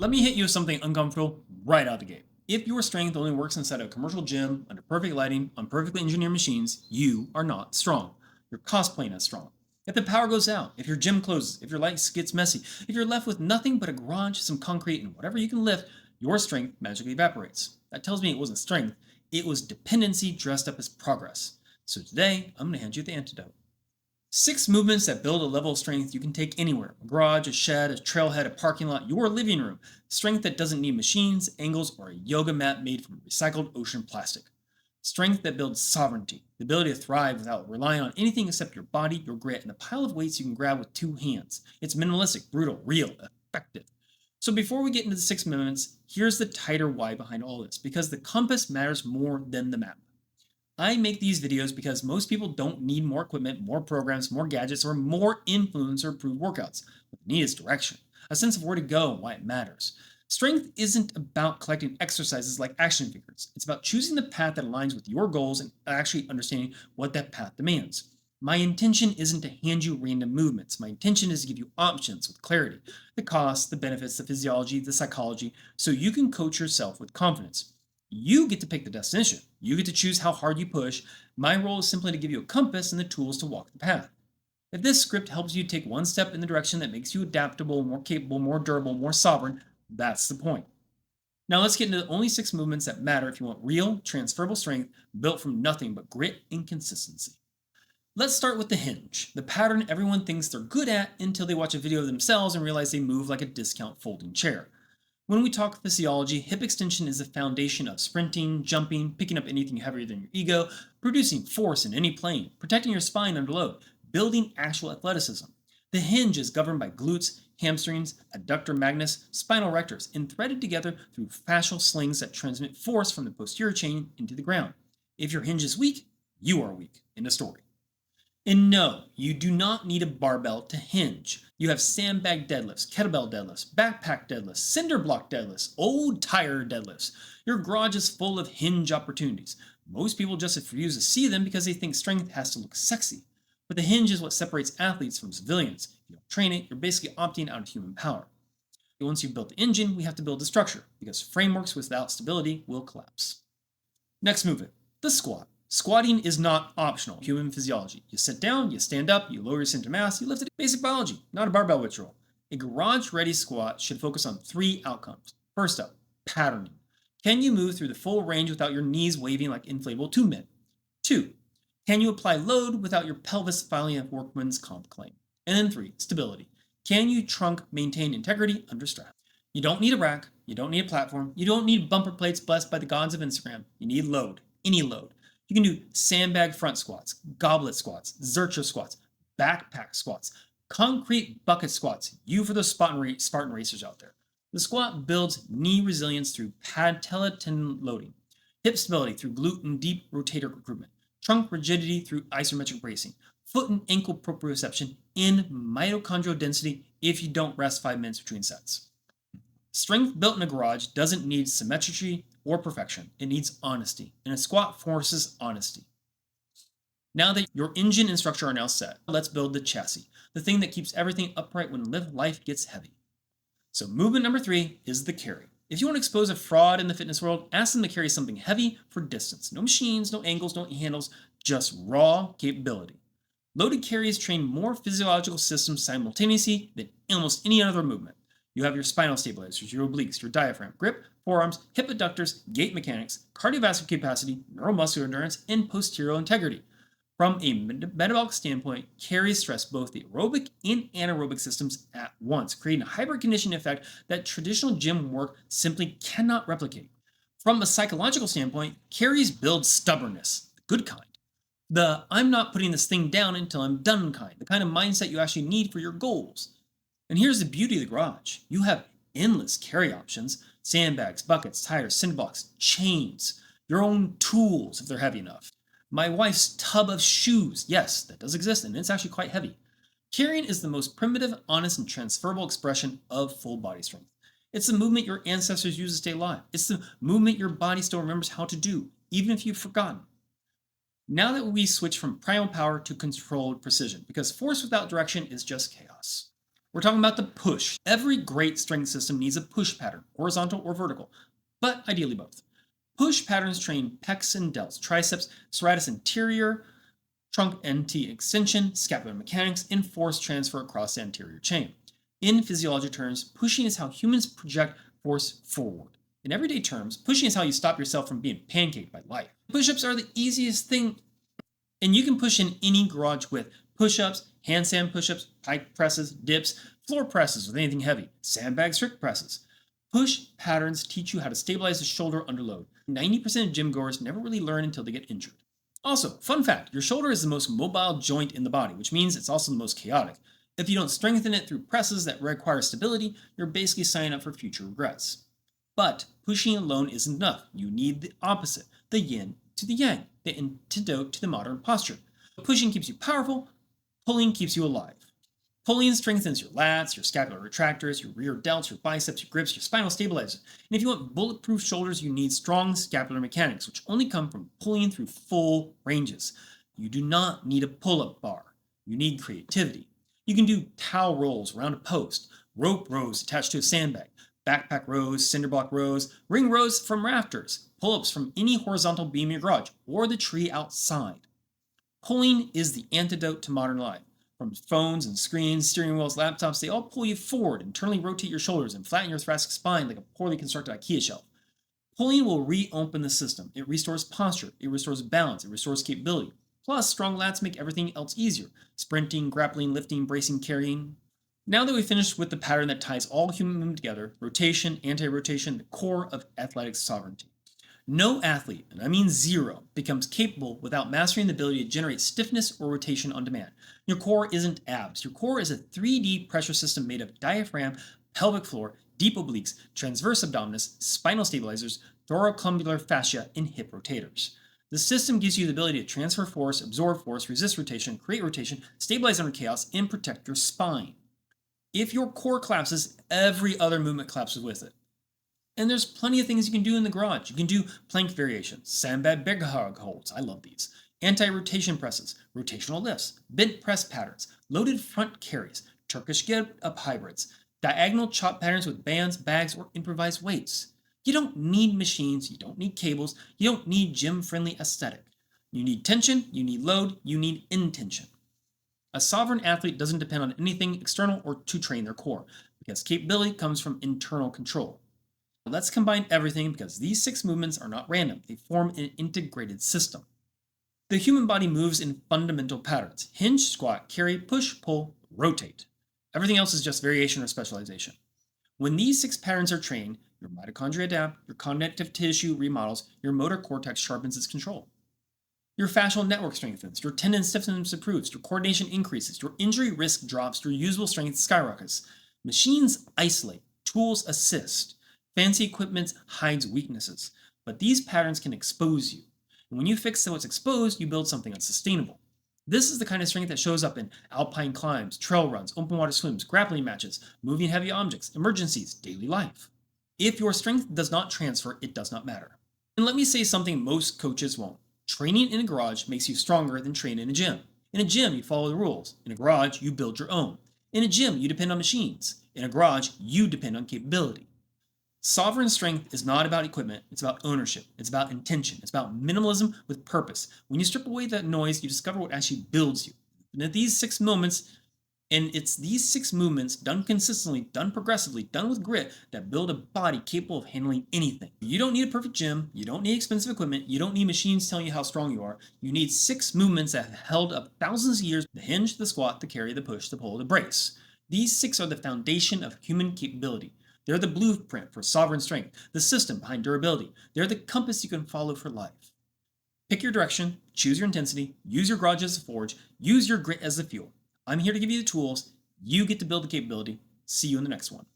Let me hit you with something uncomfortable right out the gate. If your strength only works inside a commercial gym, under perfect lighting, on perfectly engineered machines, you are not strong. You're cosplaying as strong. If the power goes out, if your gym closes, if your life gets messy, if you're left with nothing but a garage, some concrete, and whatever you can lift, your strength magically evaporates. That tells me it wasn't strength, it was dependency dressed up as progress. So today, I'm going to hand you the antidote. 6 movements that build a level of strength you can take anywhere: a garage, a shed, a trailhead, a parking lot, your living room. Strength that doesn't need machines, angles, or a yoga mat made from recycled ocean plastic. Strength that builds sovereignty, the ability to thrive without relying on anything except your body, your grit, and a pile of weights you can grab with 2 hands. It's minimalistic, brutal, real, effective. So before we get into the 6 movements, here's the tighter why behind all this, because the compass matters more than the map. I make these videos because most people don't need more equipment, more programs, more gadgets, or more influence or approved workouts. What they need is direction, a sense of where to go and why it matters. Strength isn't about collecting exercises like action figures. It's about choosing the path that aligns with your goals and actually understanding what that path demands. My intention isn't to hand you random movements. My intention is to give you options with clarity, the costs, the benefits, the physiology, the psychology, so you can coach yourself with confidence. You get to pick the destination. You get to choose how hard you push. My role is simply to give you a compass and the tools to walk the path. If this script helps you take one step in the direction that makes you adaptable, more capable, more durable, more sovereign, that's the point. Now let's get into the only 6 movements that matter if you want real, transferable strength built from nothing but grit and consistency. Let's start with the hinge, the pattern everyone thinks they're good at until they watch a video of themselves and realize they move like a discount folding chair. When we talk physiology, hip extension is the foundation of sprinting, jumping, picking up anything heavier than your ego, producing force in any plane, protecting your spine under load, building actual athleticism. The hinge is governed by glutes, hamstrings, adductor magnus, spinal rectors, and threaded together through fascial slings that transmit force from the posterior chain into the ground. If your hinge is weak, you are weak. End of story. And no, you do not need a barbell to hinge. You have sandbag deadlifts, kettlebell deadlifts, backpack deadlifts, cinder block deadlifts, old tire deadlifts. Your garage is full of hinge opportunities. Most people just refuse to see them because they think strength has to look sexy. But the hinge is what separates athletes from civilians. If you don't train it, you're basically opting out of human power. Once you've built the engine, we have to build the structure, because frameworks without stability will collapse. Next movement, the squat. Squatting is not optional. Human physiology. You sit down, you stand up, you lower your center mass, you lift it. Basic biology, not a barbell ritual. A garage-ready squat should focus on 3 outcomes. First up, patterning. Can you move through the full range without your knees waving like inflatable tube men? 2, can you apply load without your pelvis filing a workman's comp claim? And then 3, stability. Can you trunk maintain integrity under stress? You don't need a rack, you don't need a platform, you don't need bumper plates blessed by the gods of Instagram. You need load, any load. You can do sandbag front squats, goblet squats, zercher squats, backpack squats, concrete bucket squats. You for those Spartan racers out there. The squat builds knee resilience through patella tendon loading, hip stability through glute and deep rotator recruitment, trunk rigidity through isometric bracing, foot and ankle proprioception, and mitochondrial density if you don't rest 5 minutes between sets. Strength built in a garage doesn't need symmetry or perfection. It needs honesty, and a squat forces honesty. Now that your engine and structure are now set, let's build the chassis, the thing that keeps everything upright when life gets heavy. So movement number 3 is the carry. If you want to expose a fraud in the fitness world, ask them to carry something heavy for distance. No machines, no angles, no handles, just raw capability. Loaded carries train more physiological systems simultaneously than almost any other movement. You have your spinal stabilizers, your obliques, your diaphragm, grip, forearms, hip adductors, gait mechanics, cardiovascular capacity, neuromuscular endurance, and posterior integrity. From a metabolic standpoint, carries stress both the aerobic and anaerobic systems at once, creating a hybrid conditioning effect that traditional gym work simply cannot replicate. From a psychological standpoint, carries build stubbornness, the good kind. The I'm not putting this thing down until I'm done kind, the kind of mindset you actually need for your goals. And here's the beauty of the garage. You have endless carry options: sandbags, buckets, tires, cinder blocks, chains, your own tools if they're heavy enough. My wife's tub of shoes. Yes, that does exist, and it's actually quite heavy. Carrying is the most primitive, honest, and transferable expression of full body strength. It's the movement your ancestors used to stay alive. It's the movement your body still remembers how to do, even if you've forgotten. Now that we switch from primal power to controlled precision, because force without direction is just chaos. We're talking about the push. Every great strength system needs a push pattern, horizontal or vertical, but ideally both. Push patterns train pecs and delts, triceps, serratus anterior, trunk NT extension, scapular mechanics, and force transfer across the anterior chain. In physiology terms, pushing is how humans project force forward. In everyday terms, pushing is how you stop yourself from being pancaked by life. Push-ups are the easiest thing, and you can push in any garage with push-ups, handstand push-ups, pike presses, dips, floor presses with anything heavy, sandbag strict presses. Push patterns teach you how to stabilize the shoulder under load. 90% of gym goers never really learn until they get injured. Also, fun fact, your shoulder is the most mobile joint in the body, which means it's also the most chaotic. If you don't strengthen it through presses that require stability, you're basically signing up for future regrets. But pushing alone isn't enough. You need the opposite, the yin to the yang, the antidote to the modern posture. Pushing keeps you powerful, pulling keeps you alive. Pulling strengthens your lats, your scapular retractors, your rear delts, your biceps, your grips, your spinal stabilizers. And if you want bulletproof shoulders, you need strong scapular mechanics, which only come from pulling through full ranges. You do not need a pull-up bar. You need creativity. You can do towel rolls around a post, rope rows attached to a sandbag, backpack rows, cinder block rows, ring rows from rafters, pull-ups from any horizontal beam in your garage, or the tree outside. Pulling is the antidote to modern life. From phones and screens, steering wheels, laptops, they all pull you forward, internally rotate your shoulders, and flatten your thoracic spine like a poorly constructed IKEA shelf. Pulling will reopen the system. It restores posture, it restores balance, it restores capability. Plus, strong lats make everything else easier. Sprinting, grappling, lifting, bracing, carrying. Now that we've finished with the pattern that ties all human movement together, rotation, anti-rotation, the core of athletic sovereignty. No athlete, and I mean zero, becomes capable without mastering the ability to generate stiffness or rotation on demand. Your core isn't abs. Your core is a 3D pressure system made of diaphragm, pelvic floor, deep obliques, transverse abdominis, spinal stabilizers, thoracolumbar fascia, and hip rotators. The system gives you the ability to transfer force, absorb force, resist rotation, create rotation, stabilize under chaos, and protect your spine. If your core collapses, every other movement collapses with it. And there's plenty of things you can do in the garage. You can do plank variations, sandbag big hug holds, I love these, anti-rotation presses, rotational lifts, bent press patterns, loaded front carries, Turkish get-up hybrids, diagonal chop patterns with bands, bags, or improvised weights. You don't need machines, you don't need cables, you don't need gym-friendly aesthetic. You need tension, you need load, you need intention. A sovereign athlete doesn't depend on anything external or to train their core, because capability comes from internal control. Let's combine everything because these 6 movements are not random. They form an integrated system. The human body moves in fundamental patterns: hinge, squat, carry, push, pull, rotate. Everything else is just variation or specialization. When these 6 patterns are trained, your mitochondria adapt, your connective tissue remodels, your motor cortex sharpens its control. Your fascial network strengthens, your tendon stiffness improves, your coordination increases, your injury risk drops, your usable strength skyrockets. Machines isolate, tools assist. Fancy equipment hides weaknesses, but these patterns can expose you. And when you fix what's exposed, you build something unsustainable. This is the kind of strength that shows up in alpine climbs, trail runs, open water swims, grappling matches, moving heavy objects, emergencies, daily life. If your strength does not transfer, it does not matter. And let me say something most coaches won't. Training in a garage makes you stronger than training in a gym. In a gym, you follow the rules. In a garage, you build your own. In a gym, you depend on machines. In a garage, you depend on capability. Sovereign strength is not about equipment, it's about ownership, it's about intention, it's about minimalism with purpose. When you strip away that noise, you discover what actually builds you. And it's these 6 movements done consistently, done progressively, done with grit that build a body capable of handling anything. You don't need a perfect gym, you don't need expensive equipment, you don't need machines telling you how strong you are. You need 6 movements that have held up thousands of years: the hinge, the squat, the carry, the push, the pull, the brace. These 6 are the foundation of human capability. They're the blueprint for sovereign strength, the system behind durability. They're the compass you can follow for life. Pick your direction, choose your intensity, use your garage as a forge, use your grit as the fuel. I'm here to give you the tools. You get to build the capability. See you in the next one.